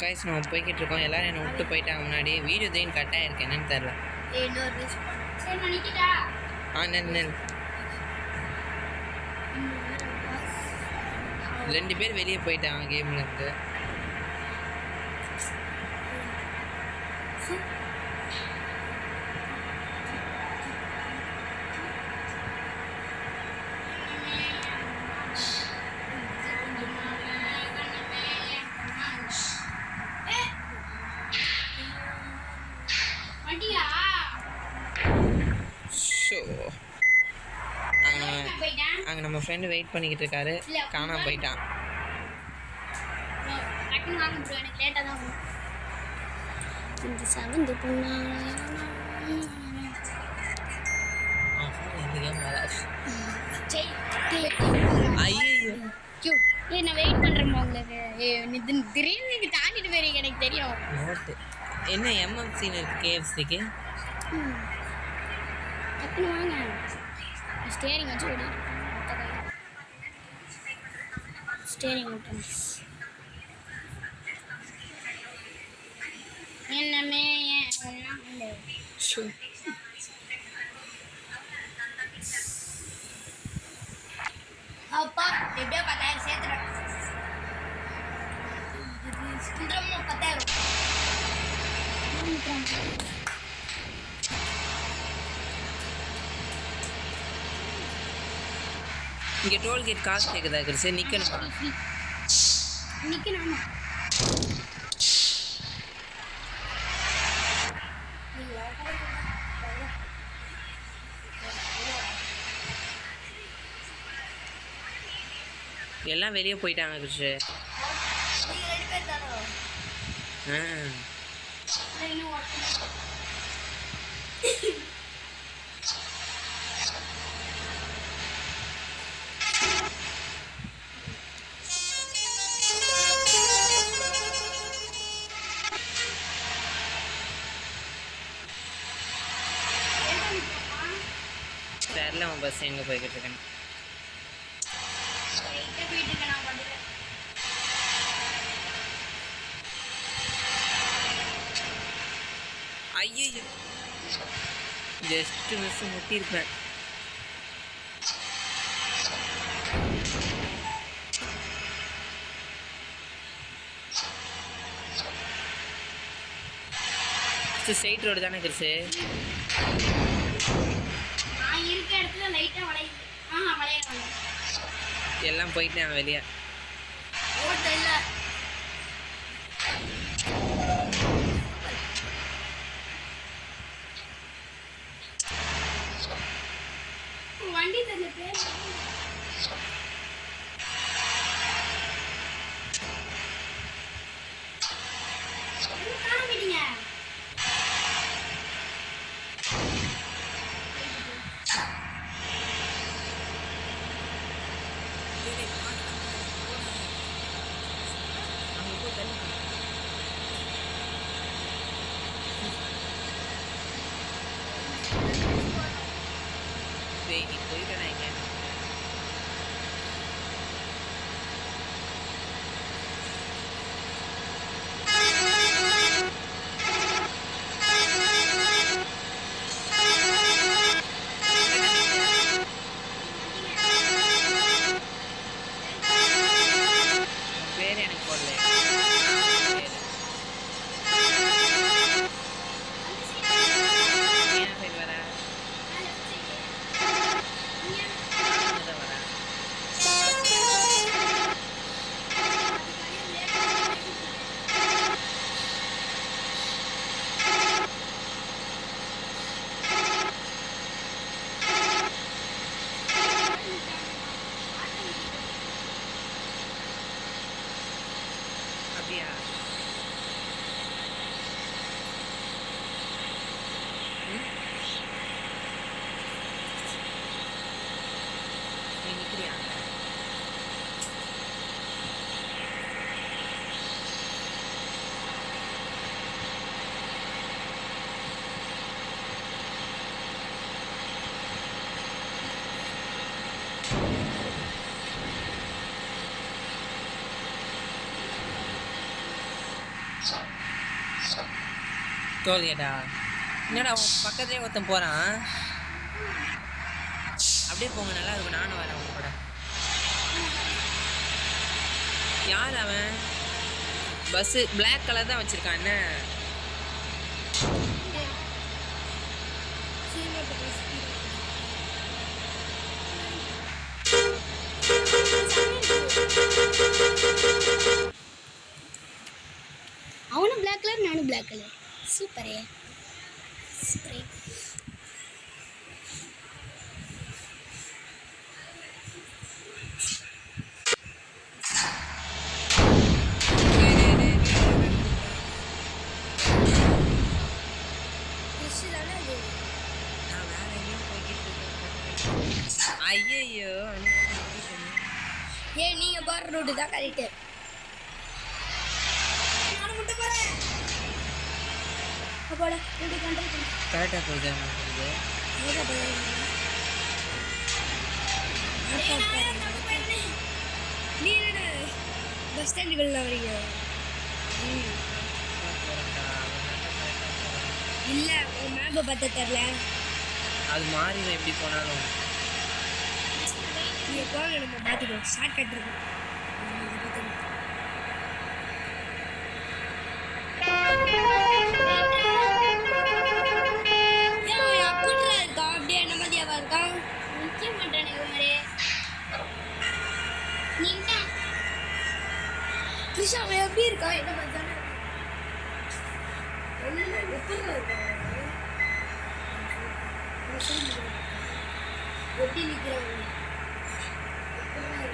Guys நம்ம போய்கிட்டு இருக்கோம். எல்லாரும் என்னை விட்டு போயிட்டாங்க முன்னாடி. வீடியோ திடீர்னு கட் ஆகிருக்கு, என்னன்னு தெரில. நெல் 2 பேர் வெளியே போயிட்டாங்க கேம்லேருந்து. அங்கே நம்ம ஃப்ரெண்டு வெயிட் பண்ணிக்கிட்டு இருக்காரு, காணாமல் போயிட்டான். ஐயோ நான் வெயிட் பண்ணுறேன் உங்களுக்கு. திடீர்னு தாண்டிட்டு போயிருங்க, எனக்கு தெரியும். என்ன எம்எஃப்சின்னு இருக்கு கேஎஃப்சிக்கு. டக்குன்னு வாங்க. ஸ்டேரிங் வச்சு ஓடி ஸ்டேரிங் விட்டு என்னமே அப்பா எப்படியா 10,000 சேர்த்துறேன். 10,000 இங்கே டோல்கேட் காசு கேட்குதா கிருஷ்? நிற்கணுமா? நிற்கணும். எல்லாம் வெளியே போயிட்டாங்க கிருஷ். தெரில அவன் பஸ் எங்கே போய்கிட்டு இருக்கேன். ஐயோ ஜஸ்ட் மிஸ் முட்டியிருப்பேன். ஸ்ட்ரெயிட் ரோடு தானே கிருஷ்? எல்லாம் போயிட்டேன் வெளியே. வண்டி தந்த பேர் நீ போயிட்டேன். பேர் எனக்கு போடல. அப்படியா? நீ நிற்கிறியா? டோல்கேட்டா? என்னடா அவன் பக்கத்துலேயே ஒருத்தன் போகிறான். அப்படியே போங்க, நல்லா இருக்கும். நானும் வரேன் அவன் கூட. யார் அவன்? பஸ்ஸு பிளாக் கலர் தான் வச்சுருக்கான். என்ன அவனும் பிளாக் கலர், நானும் பிளாக் கலர். சூப்பரே சூப்பரே. ஐயோ, ஏ நீங்க போற ரூட்டு தான் கரெக்ட். நானும் முட்டை போறேன். அப்போட ரூட்டு கண்ட்ரோல் பண்ணு. கரெக்டா போகுது. நீ என்ன பஸ் ஸ்டாண்டுக்குள்ள வரீங்க? இல்ல உன் மேப்பை பார்த்து தரல. அது மாறிடும் எப்படி போனாலும். நீங்க போங்க, நம்ம பார்த்துக்கோ. ஷார்ட் கட் இருக்கும். அப்படியே நிம்மதியாவா இருக்கான். நிச்சயம் பண்றேன் குமாரே. நீங்க கிருஷ்ணா அவன் எப்படி இருக்கான்? என்ன பண்றானே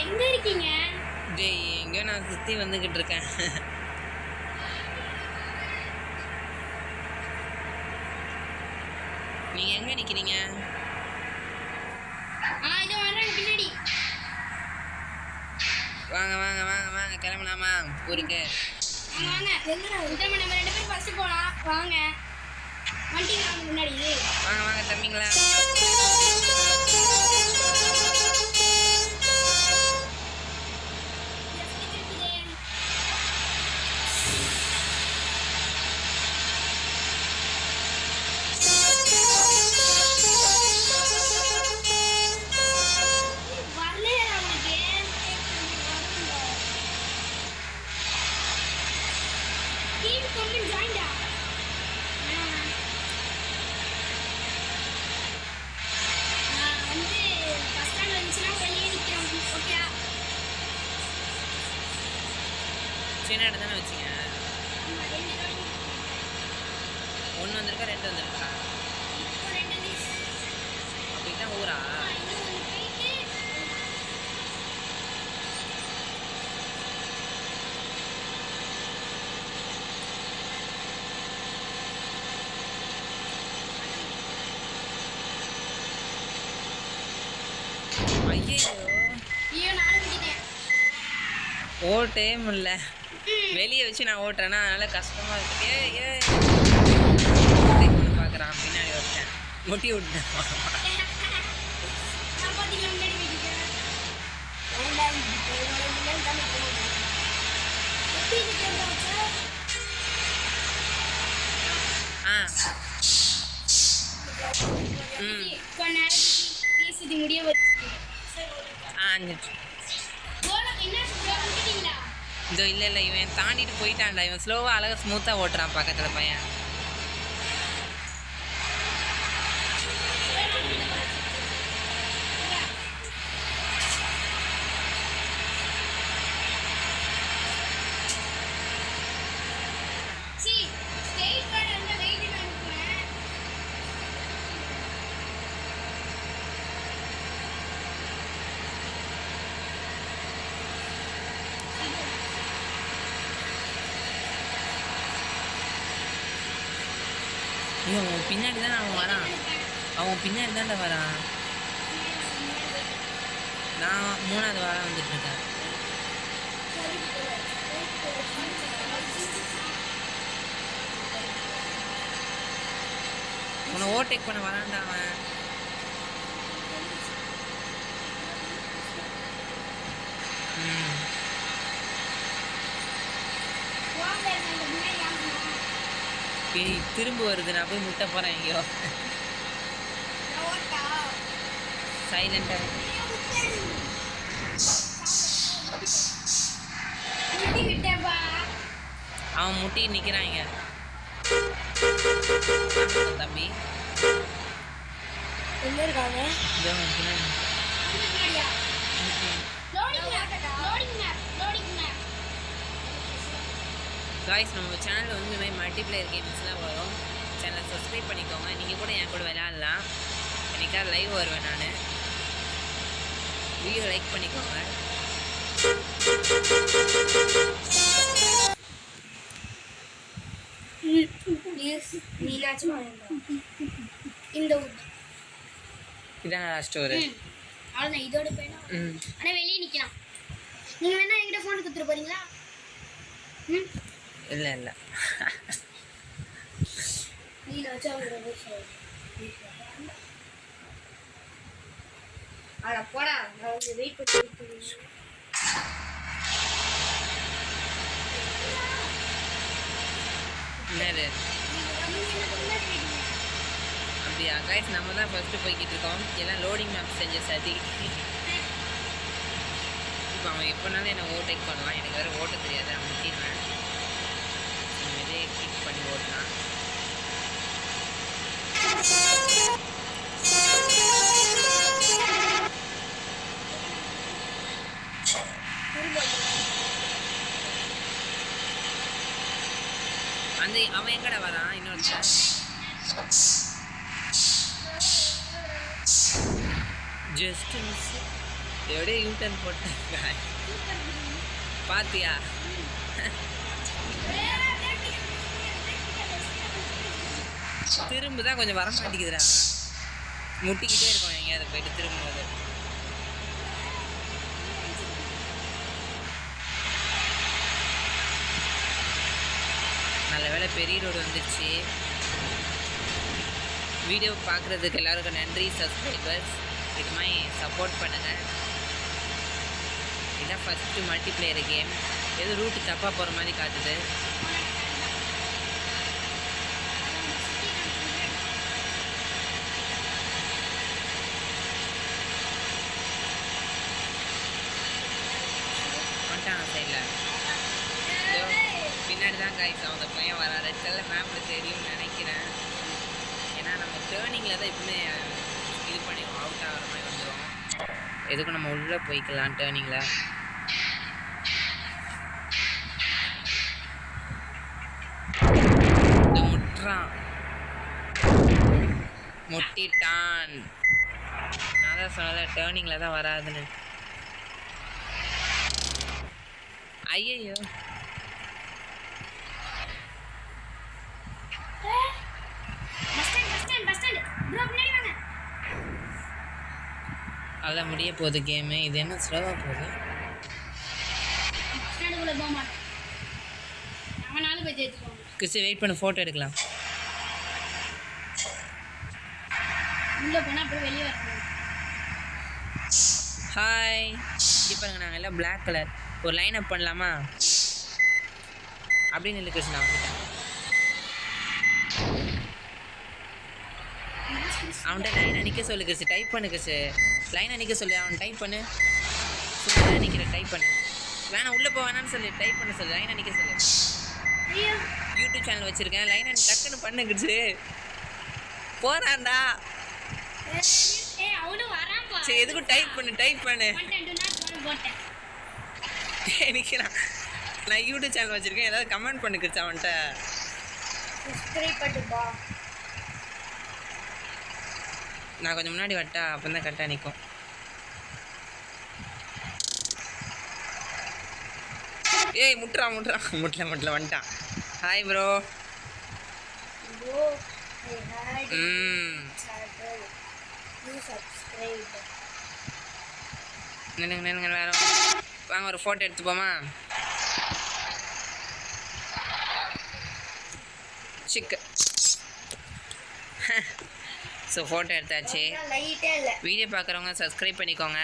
எங்க இருக்கீங்க? டேய், எங்கேயோ நான் சுற்றி வந்துக்கிட்டு இருக்கேன். நீங்கள் எங்கே நிற்கிறீங்க? இது வர்றேன் பின்னாடி. வாங்க வாங்க வாங்க வாங்க, கிளம்பலாமா ஊருக்கு? வாங்க எங்கடா நம்ம 2 பேரும் ஃபர்ஸ்ட் போலாம். வாங்க வண்டிங்க வாங்க முன்னாடி. வாங்க வாங்க தம்பிங்களா. சின்ன இடம் தானே வச்சிங்க? 1 வந்திருக்கா 2 வந்திருக்கா? அப்படின்னா ஊரா? ஐயோ, ஓட்டே முடியல. வெளியே வச்சு நான் ஓட்டுறேன்னா அதனால கஷ்டமா இருக்கு. பார்க்குறான் பின்னாடி வச்சேன், முட்டி விட்டேன். முடிய இதோ இல்லை இல்லை, இவன் தாண்டிட்டு போயிட்டான்டா. இவன் ஸ்லோவாக அழகாக ஸ்மூத்தாக ஓட்டுறான் பக்கத்தில் பையன். ஐயோ, அவன் பின்னாடி தானே அவன் வரான். அவன் பின்னாடி தான்டா வரான். நான் 3வது வாரம் வந்துட்டு இருக்கேன். உன்னை ஓவர்டேக் பண்ண வரான்டா அவன். ஏய் திரும்ப வருது, நான் போய் முட்டை போகிறேன் எங்கேயோ. சைலண்டாக அவன் முட்டி நிற்கிறாங்க. தம்பி எங்க இருக்காங்க? இதோ நிற்கிறாங்க. காய்ஸ், நம்ம சேனலில் வந்து இந்த மாதிரி மல்டிப்ளேயர் கேம்ஸ்லாம் வரும். சேனலை சப்ஸ்கிரைப் பண்ணிக்கோங்க. நீங்கள் கூட என் கூட விளையாடலாம். என்னைக்காவது லைவ் வருவேன் நான். வீடியோ லைக் பண்ணிக்கோங்க. இந்த இதான் லாஸ்ட் ஒரு அவ்வளோதான். இதோட போயிடும். ஆனால் வெளியே நிற்கலாம். நீங்கள் வேணா என்கிட்ட ஃபோன் கொடுத்துட்டு போறீங்களா? இல்லை இல்லை போடா, நான் வந்து வெயிட் பண்ணி. என்னது அப்படியா? கைஸ், நம்ம தான் ஃபஸ்ட்டு போய்கிட்டு இருக்கோம். எல்லாம் லோடிங் மேப் செஞ்ச சதி. இப்போ அவன் எப்போனாலும் என்னை ஓவர்டேக் பண்ணலாம். எனக்கு வேறு ஓட்ட தெரியாது. அவன் முட்டிடுவேன். இதே கிளிக் பண்ணி ஓட்டலாம். அந்த அவன் எங்கடா வரான்? இன்னொருத்தன் ஜஸ்ட் மிஸ். எப்படியே யூட்டர்ன் போட்டேன். பாத்தியா? திரும்ப தான் கொஞ்சம் வர மாட்டேங்குதுடா. முட்டிக்கிட்டே இருக்கோம் எங்கேயாவது போயிட்டு திரும்பும்போது. நல்ல வேளை பெரிய ரோடு வந்துடுச்சு. வீடியோ பார்க்குறதுக்கு எல்லாருக்கும் நன்றி. சப்ஸ்கிரைபர்ஸ் இது மாதிரி சப்போர்ட் பண்ணுங்கள். இதான் ஃபஸ்ட்டு மல்டிப்ளேயர் கேம். ஏதோ ரூட்டு தப்பாக போகிற மாதிரி காட்டுது. வந்துட்டான் சைடில். பின்னாடி தான் காய்ஸ் அவங்க பையன் வர. ரெட் கலர் மேப்பில் தெரியும்னு நினைக்கிறேன். ஏன்னா நம்ம டேர்னிங்கில் தான் எப்பவுமே இது பண்ணி அவுட் ஆகிற மாதிரி வந்துடும். எதுக்கும் நம்ம உள்ளே போய்க்கலாம் டேர்னிங்கில். இந்த முட்டுறான், முட்டிட்டான். நான் தான் சொன்னல டேர்னிங்கில் தான் வராதுன்னு. ஐயோ அதான் முடிய போகுது கேமு. இது என்ன ஸ்லோவாக போகுது? கிறிஸ்து வெயிட் பண்ண, ஃபோட்டோ எடுக்கலாம். ஹாய், இது பாருங்க, நாங்கள் எல்லாம் பிளாக் கலர். ஒரு லைன் அப் பண்ணலாமா? அப்படின்னு இல்லை கிறிஸ்து, நான் வந்துட்டேன். அவன்கிட்ட லைனை நிற்க சொல்லு கிறிஸ்து. டைப் பண்ணு கிறிஸ்து. லைனை நிற்க சொல்லு. அவன் டைப் பண்ணு. சும்மா நிற்கிற டைப் பண்ணு. வேணாம், உள்ளே போ வேணான்னு சொல்லு. டைப் பண்ண சொல்லு. லைனை நிற்க சொல்லு. யூடியூப் சேனல் வச்சுருக்கேன். லைனை டக்குன்னு பண்ணு கிறிஸ்து. போறான்டா. சரி, எதுக்கும் டைப் பண்ணு. டைப் பண்ணு. நிற்கிறான். நான் யூடியூப் சேனல் வச்சுருக்கேன். ஏதாவது கமெண்ட் பண்ணு கிறிஸ்து அவன்கிட்ட. நான் கொஞ்சம் முன்னாடி வட்டா, அப்போ தான் கரெக்டாக நிற்கும். ஏய் முட்டுறான் வந்துட்டான். Hi bro. நின்னுங்க வேற வாங்க, ஒரு ஃபோட்டோ எடுத்துப்போமா? சிக்கு. ஸோ ஃபோட்டோ எடுத்தாச்சு. வீடியோ பார்க்குறவங்க சப்ஸ்கிரைப் பண்ணிக்கோங்க.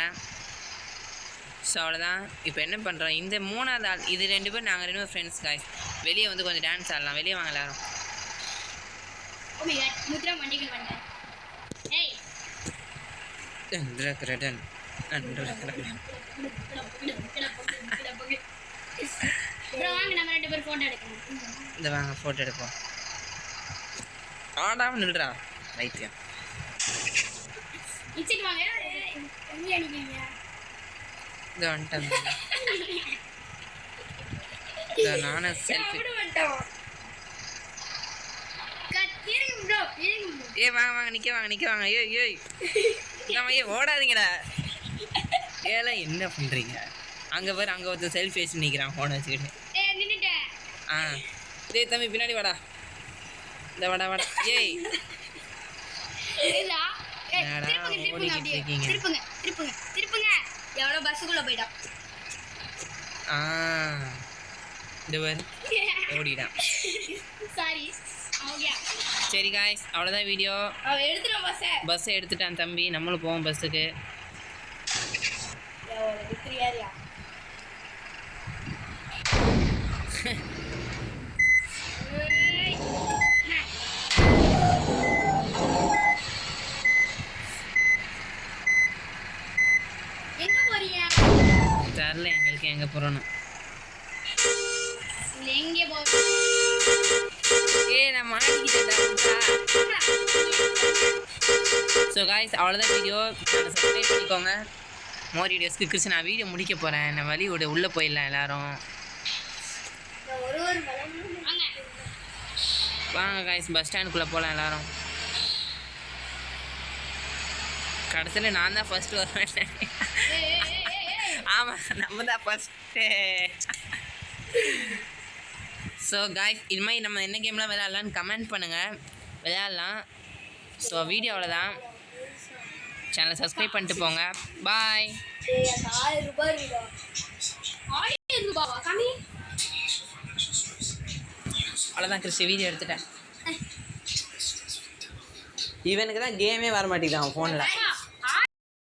ஸோ அவ்வளோதான். இப்போ என்ன பண்ணுறோம், இந்த மூணாவது ஆள், இது 2 பேர், நாங்கள் 2 பேர் ஃப்ரெண்ட்ஸ் காய்ஸ். வெளியே வந்து கொஞ்சம் டான்ஸ் ஆடலாம். வெளியே வாங்க எல்லாரும். ஓ மை காட் முத்ரா மண்டிக்கு வந்தேன். ஏய் நன்றகரடன் நன்றகரடன். ப்ரோ வாங்க நம்ம ரெண்டு பேரும் போட்டோ எடுக்கணும். இந்த வாங்க ஃபோட்டோ எடுப்போம். ஆடாம நில்றா ரைட்டியா. இச்சிட்டு வாங்க. எங்க அடிக்கீங்க? இந்த வந்துட்டேன். இந்த நானே செல்ஃபி. சாப்பிட மாட்டோம். கத்திருங்க ப்ரோ. இருங்க ப்ரோ. ஏய் வாங்க நிக்க வாங்க. ஏய் நம்ம ஓடாதீங்கடா. ஏல என்ன பண்றீங்க? அங்க பாரு அங்க ஒருத்தன் செல்ஃபி எடுத்து நிக்கிறான் ஃபோன் வச்சுக்கிட்டு. ஏய் நின்னுட்டேன். டேய் தம்பி பின்னாடி வாடா. இந்த வாடா. ஏய் இல்லடா. ஏய் என்னடா திருப்புங்க ஓடிக்கிட்டு அப்படியே. இருக்கீங்க? திருப்புங்க. எவ்வளோ பஸ்ஸுக்குள்ள போய்டான். இந்த பாரு ஓடிடான். சாரி. ஓகே. சரி காய்ஸ் அவ்வளோதான் வீடியோ. அவ எடுத்துறோம் பஸ்ஸை எடுத்துட்டான் தம்பி. நம்மளும் போவோம் பஸ்ஸுக்கு. விக்ரியாரியா. எங்க போறீங்க? தெரில எங்களுக்கு எங்கே போகிறோன்னு. இல்ல எங்கே போ. ஏய் நான் மாட்டிக்கிட்டேன். ஸோ காய்ஸ் அவ்வளோதான் வீடியோ. சப்ஸ்கிரைப் பண்ணிக்கோங்க. மோர் வீடியோஸ்க்கு கிறிஸ் நான் வீடியோ முடிக்க போகிறேன். நான் வழி விட உள்ளே போயிடலாம் எல்லாரும். வாங்க காய்ஸ் பஸ் ஸ்டாண்டுக்குள்ளே போகலாம் எல்லாரும். கடைசியில் நான் தான் ஃபஸ்ட்டு வருவேன். ஆமாம் நம்ம தான் ஃபஸ்ட்டு. ஸோ காய்ஸ் இது மாதிரி நம்ம என்ன கேம்லாம் விளையாடலான்னு கமெண்ட் பண்ணுங்கள். விளையாடலாம். ஸோ வீடியோ அவ்வளோதான். சேனலை சப்ஸ்கிரைப் பண்ணிட்டு போங்க. பாய். அவ்வளோதான் கிறிஸ்டி வீடியோ எடுத்துட்டேன். இவனுக்கு தான் கேமே வர மாட்டேங்குது அவன் ஃபோனில்.